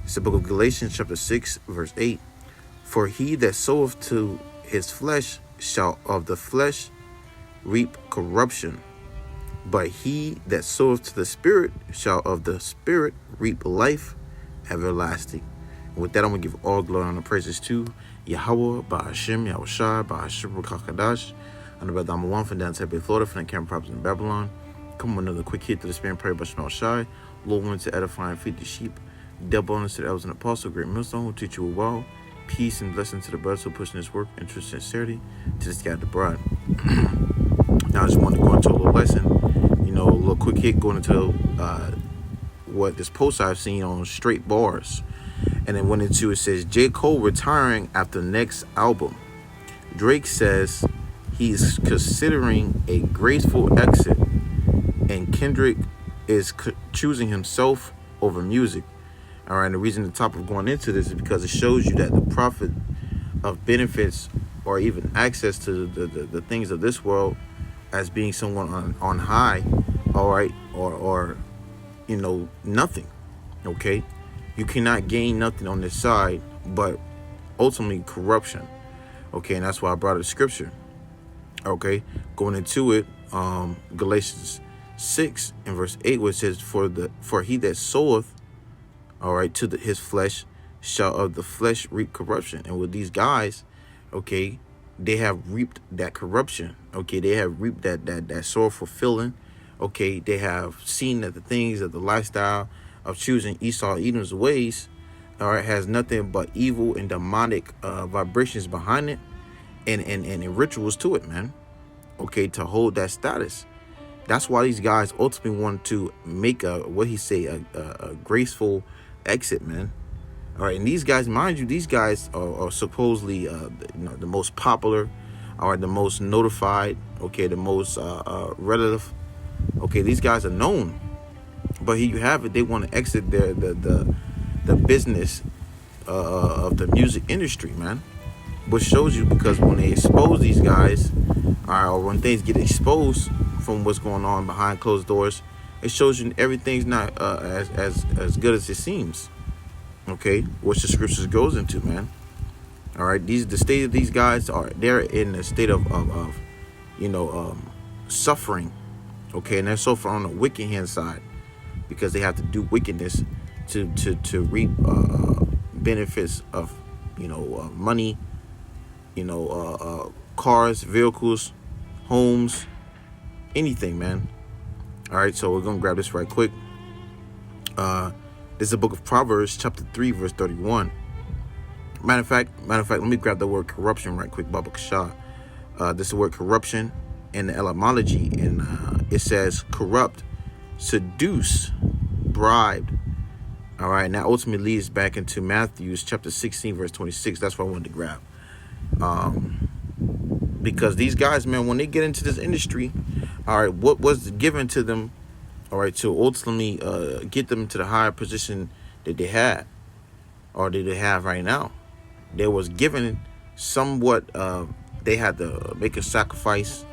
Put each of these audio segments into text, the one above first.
It's the book of Galatians chapter 6 verse 8. For he that soweth to his flesh shall of the flesh reap corruption, but he that soweth to the Spirit shall of the Spirit reap life everlasting. And with that, I'm going to give all glory and praises to YAHAWAH, BAHASHAM, YAHWASHI, BAHASHAM, QADASH. I'm the brother I'm from down to Florida, from the camera props in Babylon. Come with another quick hit to the spirit prayer by YAHWASHI. Lord wanted to edify and feed the sheep. Double honors to the elders and apostles, great millstone, who teach you well. Peace and blessing to the brothers who pushing this work and true sincerity to the scattered bride. Now I just wanted to go into a little lesson, a little quick hit going into what this post I've seen on Straight Bars. And then went into, it says, J. Cole retiring after next album. Drake says he's considering a graceful exit, and Kendrick is choosing himself over music. All right, and the reason the topic of going into this is because it shows you that the profit of benefits or even access to the things of this world as being someone on high, all right, or nothing, okay? You cannot gain nothing on this side but ultimately corruption, okay? And that's why I brought a scripture, okay? Going into it, Galatians 6 and verse 8, where it says, for he that soweth, all right, to his flesh shall of the flesh reap corruption. And with these guys, okay, they have reaped that corruption. Okay, they have reaped that sorrowful feeling. Okay, they have seen that the things of the lifestyle of choosing Esau Edom's ways, all right, has nothing but evil and demonic vibrations behind it, and rituals to it, man. Okay, to hold that status. That's why these guys ultimately want to make a graceful exit, man. All right, and these guys, mind you, these guys are supposedly the most popular, or the most notified, okay, the most relative. Okay, these guys are known, but here you have it. They want to exit the business of the music industry, man. Which shows you, because when they expose these guys, all right, or when things get exposed from what's going on behind closed doors, it shows you everything's not as good as it seems. Okay, which the scriptures goes into, man. All right, the state of these guys they're in a state of suffering. Okay, and they're suffering on the wicked hand side because they have to do wickedness to reap benefits of money, cars, vehicles, homes, anything, man. All right, so we're gonna grab this right quick. This is the book of Proverbs, chapter 3, verse 31. Matter of fact, let me grab the word corruption right quick, Baba Kasha. This is the word corruption in the etymology, and it says corrupt, seduce, bribed. All right, now ultimately leads back into Matthew chapter 16, verse 26. That's what I wanted to grab. Because these guys, man, when they get into this industry, all right, what was given to them, all right, to ultimately get them to the higher position that they had, or that they have right now, they was given somewhat, they had to make a sacrifice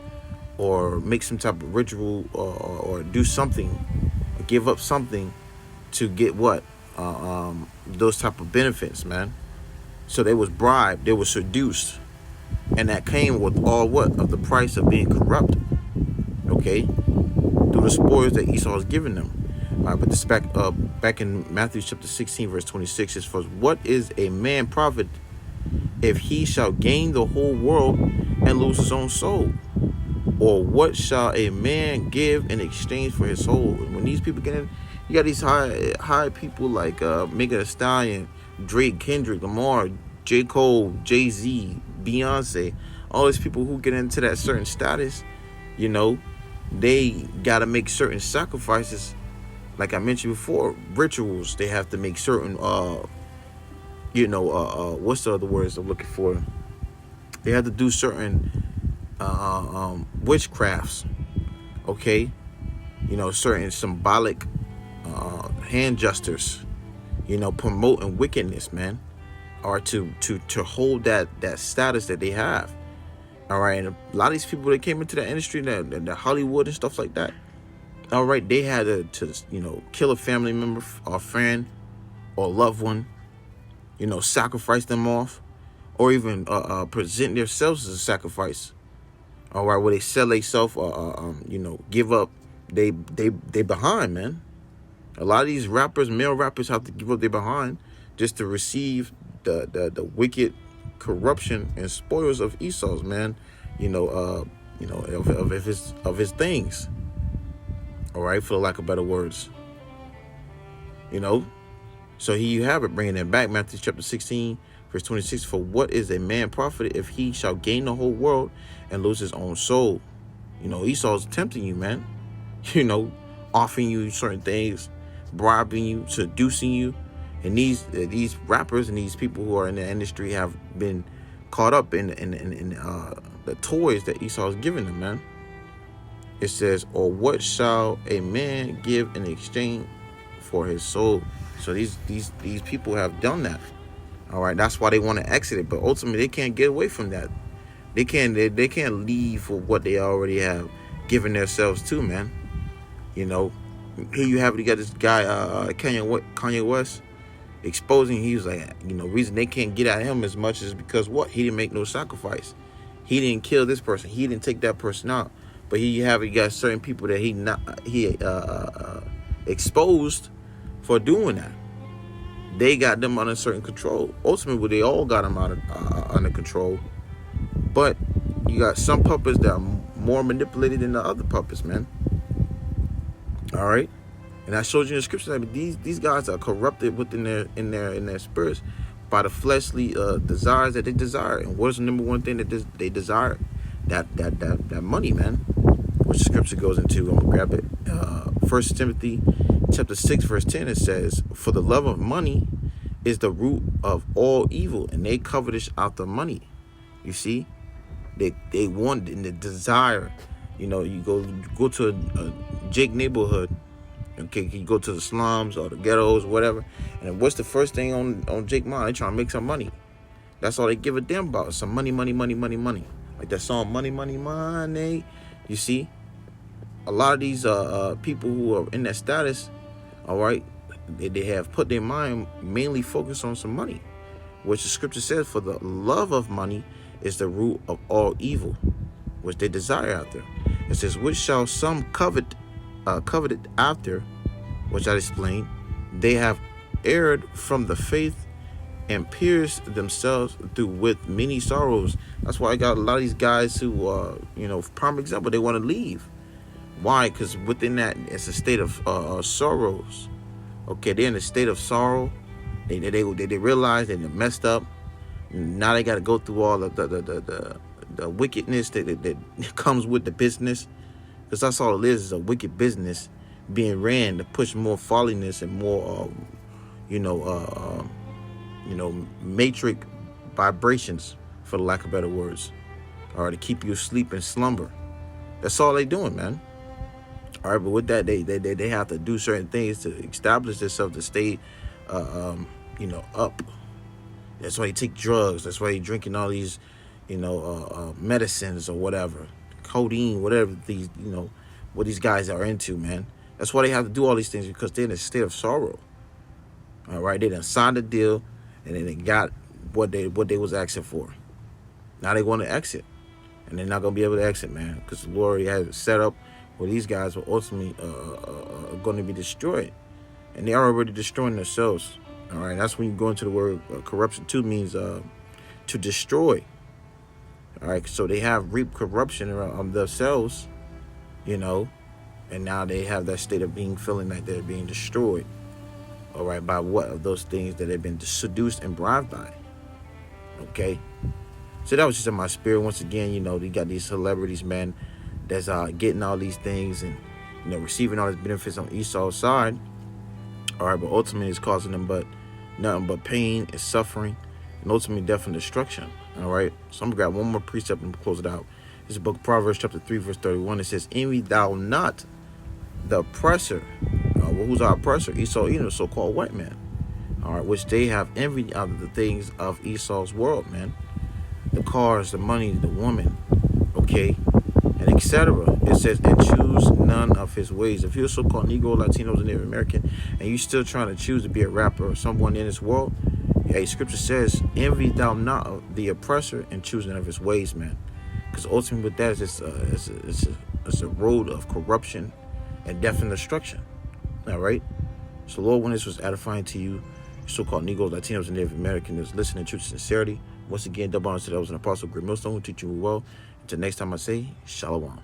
or make some type of ritual or do something, or give up something to get what? Those type of benefits, man. So they was bribed, they was seduced, and that came with all what? Of the price of being corrupt, okay? Through the spoils that Esau has given them. All right, but this back in Matthew chapter 16, verse 26, is for what is a man profit if he shall gain the whole world and lose his own soul? Or what shall a man give in exchange for his soul? And when these people get in, you got these high people like Megan Thee Stallion, Drake, Kendrick, Lamar, J. Cole, Jay-Z, Beyonce, all these people who get into that certain status, they got to make certain sacrifices. Like I mentioned before, rituals. They have to make certain, what's the other words I'm looking for? They have to do certain witchcrafts, okay? Certain symbolic hand gestures, promoting wickedness, man, or to hold that status that they have. All right, and a lot of these people that came into the industry, the Hollywood and stuff like that, all right, they had to kill a family member or friend, or loved one, sacrifice them off, or even present themselves as a sacrifice. All right, where they sell themselves, give up. They behind, man. A lot of these rappers, male rappers, have to give up their behind just to receive the wicked corruption and spoils of Esau's, man. Of his things. All right, for lack of better words. So here you have it, bringing it back. Matthew chapter 16, verse 26. For what is a man profited if he shall gain the whole world and lose his own soul? Esau's tempting you, man. Offering you certain things, bribing you, seducing you. And these rappers and these people who are in the industry have been caught up in the toys that Esau is giving them, man. It says, or what shall a man give in exchange for his soul? So these people have done that. All right, that's why they want to exit it, but ultimately they can't get away from that. They can't leave for what they already have given themselves to, man. Here you have it. You got this guy, Kanye West, exposing. He was like, reason they can't get at him as much is because what? He didn't make no sacrifice. He didn't kill this person. He didn't take that person out. But here you have it. You got certain people that he exposed for doing that. They got them under certain control. Ultimately, they all got them under control. But you got some puppets that are more manipulated than the other puppets, man. All right, and I showed you in the scripture that these guys are corrupted within their spirits by the fleshly desires that they desire. And what is the number one thing that they desire? That money, man. Which the scripture goes into. I'm gonna grab it. 1 Timothy chapter 6 verse 10. It says, "For the love of money is the root of all evil, and they covetous after money." You see, they want in the desire. You go to a Jake neighborhood. Okay, you go to the slums or the ghettos, whatever. And what's the first thing on Jake mind? They trying to make some money. That's all they give a damn about. Some money, money, money, money, money. Like that song, money, money, money. You see, a lot of these people who are in that status, all right, they have put their mind mainly focused on some money, which the scripture says, for the love of money is the root of all evil, which they desire out there. It says, which shall some coveted after, which I explained, they have erred from the faith and pierced themselves through with many sorrows. That's why I got a lot of these guys who, prime example, they want to leave. Why? Because within that, it's a state of sorrows. Okay, they're in a state of sorrow. They realize they messed up. Now they got to go through all the wickedness that comes with the business. Because that's all it is a wicked business being ran to push more folliness and more, matrix vibrations, for the lack of better words, or to keep you asleep and slumber. That's all they doing, man. All right, but with that, they have to do certain things to establish themselves to stay, up. That's why you take drugs. That's why you're drinking all these, medicines or whatever, codeine, whatever these, what these guys are into, man. That's why they have to do all these things, because they're in a state of sorrow. All right, they done signed a deal, and then they got what they was asking for. Now they want to exit, and they're not gonna be able to exit, man, because the Lord already has it set up where these guys will ultimately going to be destroyed, and they are already destroying themselves. All right, that's when you go into the word corruption too, means to destroy. All right, so they have reaped corruption of themselves, and now they have that state of feeling like they're being destroyed. All right, by what of those things that they've been seduced and bribed by. Okay, so that was just in my spirit. Once again, you got these celebrities, man, that's getting all these things and receiving all these benefits on Esau's side. All right, but ultimately it's causing them nothing but pain and suffering, and ultimately death and destruction. All right, so I'm gonna grab one more precept and close it out. This is the book of Proverbs chapter 3 verse 31. It says, envy thou not the oppressor. Who's our oppressor? Esau, the so-called white man. All right, which they have envied of the things of Esau's world, man. The cars, the money, the woman. Okay, and etc. It says, and choose none of his ways. If you're so-called Negro, Latinos, and Native American, and you still trying to choose to be a rapper or someone in this world, hey, scripture says, envy thou not the oppressor and choose none of his ways, man. Because ultimately with that, it's a road of corruption and death and destruction. All right? So Lord, when this was edifying to you, so-called Negroes, Latinos, and Native Americans, listening to sincerity. Once again, double honor to that was an apostle, great millstone, who teach you well. Until next time I say, Shalom.